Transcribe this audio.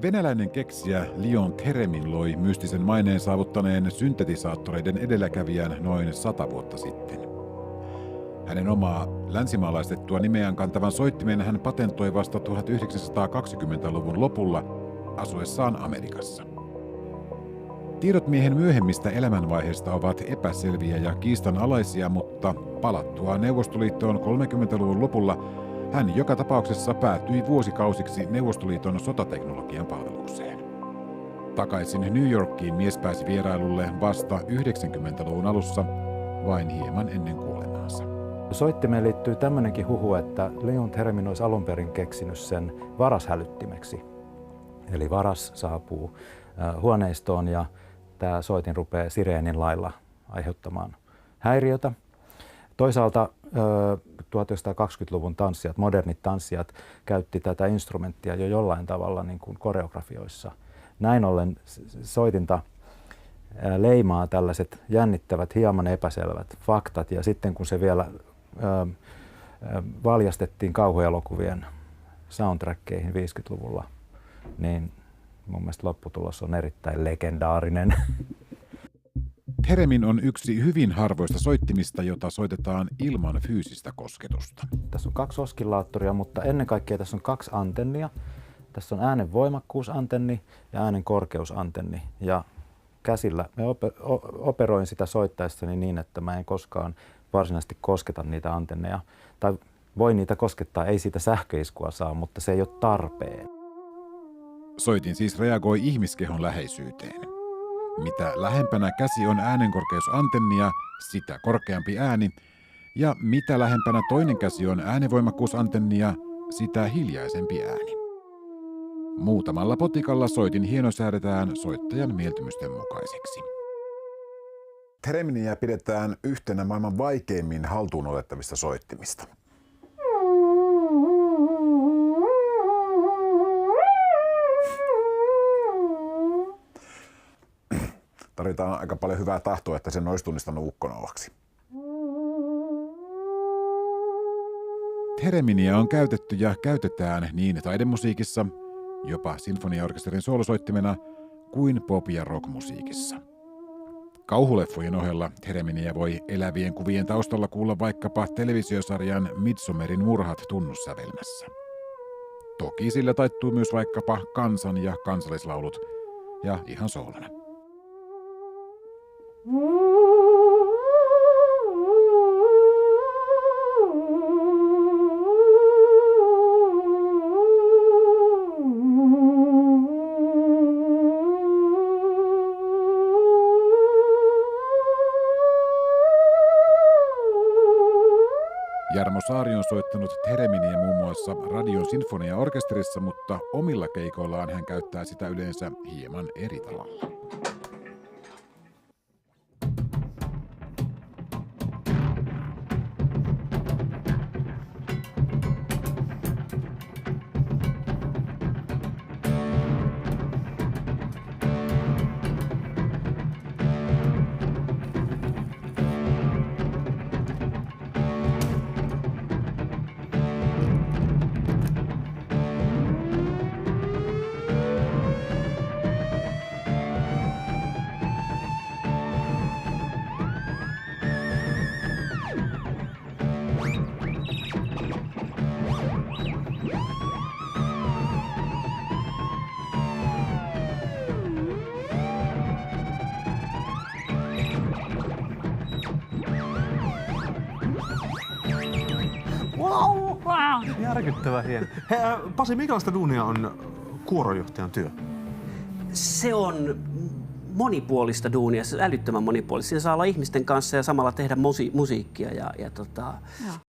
Venäläinen keksijä Leon Theremin loi mystisen maineen saavuttaneen syntetisaattoreiden edelläkävijän noin 100 vuotta sitten. Hänen omaa länsimaalaistettua nimeään kantavan soittimen hän patentoi vasta 1920-luvun lopulla asuessaan Amerikassa. Tiedot miehen myöhemmistä elämänvaiheista ovat epäselviä ja kiistanalaisia, mutta palattua Neuvostoliittoon 30-luvun lopulla hän joka tapauksessa päätyi vuosikausiksi Neuvostoliiton sotateknologian palvelukseen. Takaisin New Yorkiin mies pääsi vierailulle vasta 90-luvun alussa, vain hieman ennen kuolemaansa. Soittimeen liittyy tämmöinenkin huhu, että Leon Theremin olisi alun perin keksinyt sen varashälyttimeksi. Eli varas saapuu huoneistoon ja tämä soitin rupeaa sireenin lailla aiheuttamaan häiriötä. Toisaalta 1920-luvun tanssijat, modernit tanssijat, käytti tätä instrumenttia jo jollain tavalla niin kuin koreografioissa. Näin ollen soitinta leimaa tällaiset jännittävät, hieman epäselvät faktat, ja sitten kun se vielä valjastettiin kauhuelokuvien soundtrackkeihin 50-luvulla, niin mun mielestä lopputulos on erittäin legendaarinen. Theremin on yksi hyvin harvoista soittimista, jota soitetaan ilman fyysistä kosketusta. Tässä on 2 oskillaattoria, mutta ennen kaikkea tässä on 2 antennia. Tässä on äänen voimakkuusantenni ja äänen korkeusantenni. Ja käsillä me operoin sitä soittaessani niin, että mä en koskaan varsinaisesti kosketa niitä antenneja. Tai voi niitä koskettaa, ei siitä sähköiskua saa, mutta se ei ole tarpeen. Soitin siis reagoi ihmiskehon läheisyyteen. Mitä lähempänä käsi on äänenkorkeusantennia, sitä korkeampi ääni, ja mitä lähempänä toinen käsi on äänenvoimakkuusantennia, sitä hiljaisempi ääni. Muutamalla potikalla soitin hienosäädetään soittajan mieltymysten mukaiseksi. Thereminia pidetään yhtenä maailman vaikeimmin haltuun otettavista soittimista. Tarvitaan aika paljon hyvää tahtoa, että sen olisi tunnistanut ukkonovaksi. Thereminia on käytetty ja käytetään niin taidemusiikissa, jopa sinfoniaorkesterin soolosoittimena, kuin pop- ja rockmusiikissa. Kauhuleffojen ohella Thereminia voi elävien kuvien taustalla kuulla vaikkapa televisiosarjan Midsommerin murhat tunnussävelmässä. Toki sillä taittuu myös vaikkapa kansan- ja kansallislaulut, ja ihan soolona. Jarmo Saari on soittanut Thereminia muun muassa Radion sinfoniaorkesterissa, mutta omilla keikoillaan hän käyttää sitä yleensä hieman eri tavalla. Järkyttävän hieno. Pasi, minkälaista duunia on kuoronjohtajan työ? Se on monipuolista duunia, se on älyttömän monipuolista. Siinä saa olla ihmisten kanssa ja samalla tehdä musiikkia.